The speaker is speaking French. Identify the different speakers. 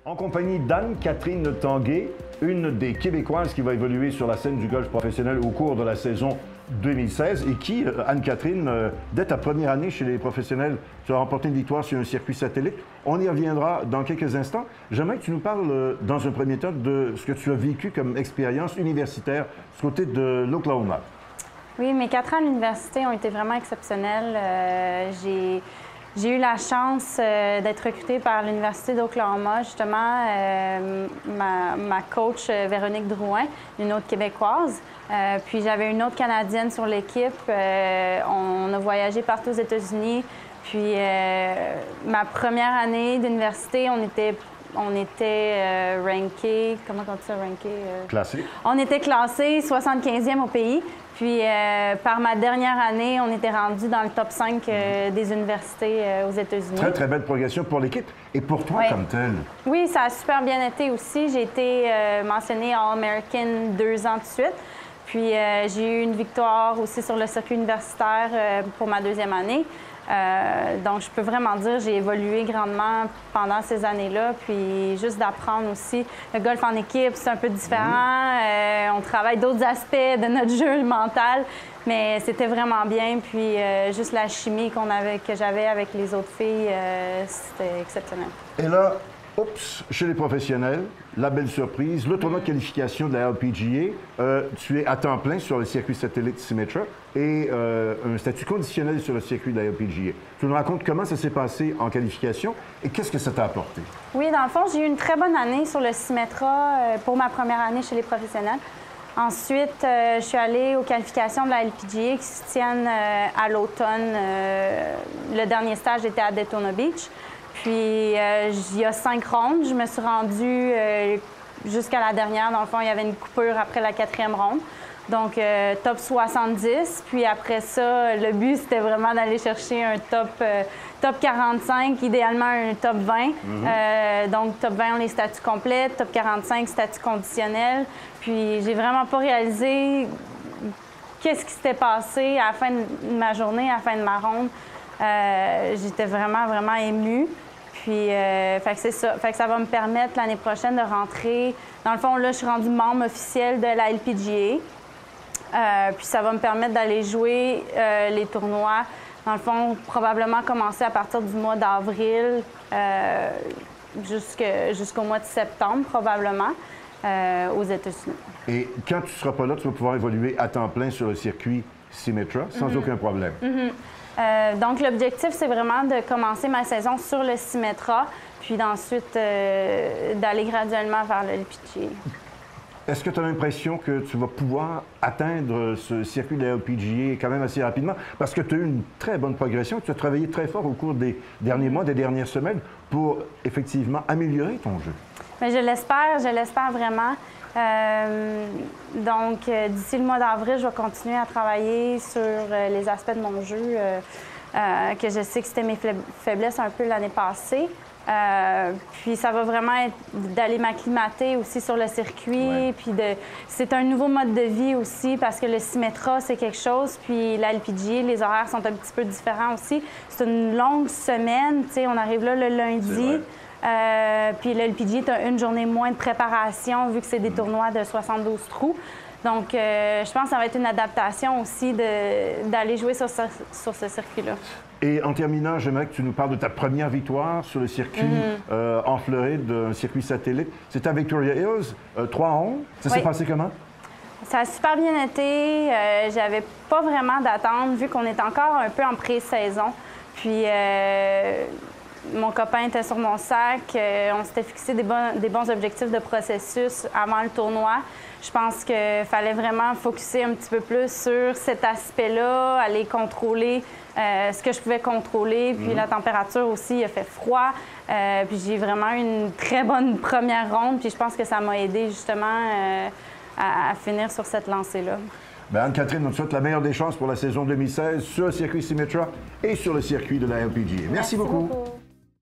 Speaker 1: En compagnie d'Anne-Catherine Tanguay, une des Québécoises qui va évoluer sur la scène du golf professionnel au cours de la saison 2016 et qui, Anne-Catherine, dès ta première année chez les professionnels, tu as remporté une victoire sur un circuit satellite. On y reviendra dans quelques instants. J'aimerais que tu nous parles dans un premier temps de ce que tu as vécu comme expérience universitaire du côté de l'Oklahoma.
Speaker 2: Oui, mes 4 ans à l'université ont été vraiment exceptionnels. J'ai eu la chance d'être recrutée par l'Université d'Oklahoma, justement, ma coach Véronique Drouin, une autre Québécoise. Puis j'avais une autre Canadienne sur l'équipe. On a voyagé partout aux États-Unis. Puis ma première année d'université, on était ranké, comment on dit ça, ranké?
Speaker 1: Classé.
Speaker 2: On était classé 75e au pays. Puis, par ma dernière année, on était rendu dans le top 5 des universités aux États-Unis.
Speaker 1: Très, très belle progression pour l'équipe et pour toi comme telle.
Speaker 2: Oui, ça a super bien été aussi. J'ai été mentionnée All-American 2 ans de suite. Puis, j'ai eu une victoire aussi sur le circuit universitaire pour ma deuxième année. Donc, je peux vraiment dire que j'ai évolué grandement pendant ces années-là. Puis, juste d'apprendre aussi. Le golf en équipe, c'est un peu différent. On travaille d'autres aspects de notre jeu mental. Mais c'était vraiment bien. Puis, juste la chimie que j'avais avec les autres filles, c'était exceptionnel.
Speaker 1: Et là, oups, chez les professionnels, la belle surprise, le tournoi de qualification de la LPGA, tu es à temps plein sur le circuit satellite Symetra et un statut conditionnel sur le circuit de la LPGA. Tu nous racontes comment ça s'est passé en qualification et qu'est-ce que ça t'a apporté?
Speaker 2: Oui, dans le fond, j'ai eu une très bonne année sur le Symetra pour ma première année chez les professionnels. Ensuite, je suis allée aux qualifications de la LPGA qui se tiennent à l'automne. Le dernier stage était à Daytona Beach. Puis, il y a 5 rondes. Je me suis rendue jusqu'à la dernière. Dans le fond, il y avait une coupure après la 4e ronde. Donc, top 70. Puis après ça, le but, c'était vraiment d'aller chercher un top 45, idéalement un top 20. Donc, top 20, on est statut complet. Top 45, statut conditionnel. Puis, j'ai vraiment pas réalisé qu'est-ce qui s'était passé à la fin de ma journée, à la fin de ma ronde. J'étais vraiment, vraiment émue. Puis, fait que c'est ça. Fait que ça va me permettre l'année prochaine de rentrer. Dans le fond, là, je suis rendue membre officiel de la LPGA. Puis, ça va me permettre d'aller jouer les tournois. Dans le fond, probablement commencer à partir du mois d'avril jusqu'au mois de septembre, probablement, aux États-Unis.
Speaker 1: Et quand tu ne seras pas là, tu vas pouvoir évoluer à temps plein sur le circuit Symetra sans aucun problème.
Speaker 2: Donc, l'objectif, c'est vraiment de commencer ma saison sur le Symetra, puis d'ensuite d'aller graduellement vers le LPGA.
Speaker 1: Est-ce que tu as l'impression que tu vas pouvoir atteindre ce circuit de la LPGA quand même assez rapidement? Parce que tu as eu une très bonne progression, tu as travaillé très fort au cours des derniers mois, des dernières semaines pour effectivement améliorer ton jeu.
Speaker 2: Mais je l'espère vraiment. Donc, d'ici le mois d'avril, je vais continuer à travailler sur les aspects de mon jeu que je sais que c'était mes faiblesses un peu l'année passée. Puis ça va vraiment être d'aller m'acclimater aussi sur le circuit.
Speaker 1: Ouais.
Speaker 2: Puis c'est un nouveau mode de vie aussi parce que le Symetra, c'est quelque chose. Puis la LPGA, les horaires sont un petit peu différents aussi. C'est une longue semaine. Tu sais, on arrive là le lundi. Puis le LPGA, tu as une journée moins de préparation vu que c'est des tournois de 72 trous. Donc, je pense que ça va être une adaptation aussi d'aller jouer sur ce circuit-là.
Speaker 1: Et en terminant, j'aimerais que tu nous parles de ta première victoire sur le circuit en Floride, un circuit satellite. C'était à Victoria Hills, 3 rondes. Ça s'est passé comment?
Speaker 2: Ça a super bien été. J'avais pas vraiment d'attente vu qu'on est encore un peu en pré-saison. Puis, mon copain était sur mon sac. On s'était fixé des bons objectifs de processus avant le tournoi. Je pense qu'il fallait vraiment focusser un petit peu plus sur cet aspect-là, aller contrôler ce que je pouvais contrôler. Puis la température aussi, il a fait froid. Puis j'ai vraiment eu une très bonne première ronde. Puis je pense que ça m'a aidé justement à finir sur cette lancée-là.
Speaker 1: Bien, Anne-Catherine, on te souhaite la meilleure des chances pour la saison 2016 sur le circuit Symetra et sur le circuit de la LPGA. Merci beaucoup.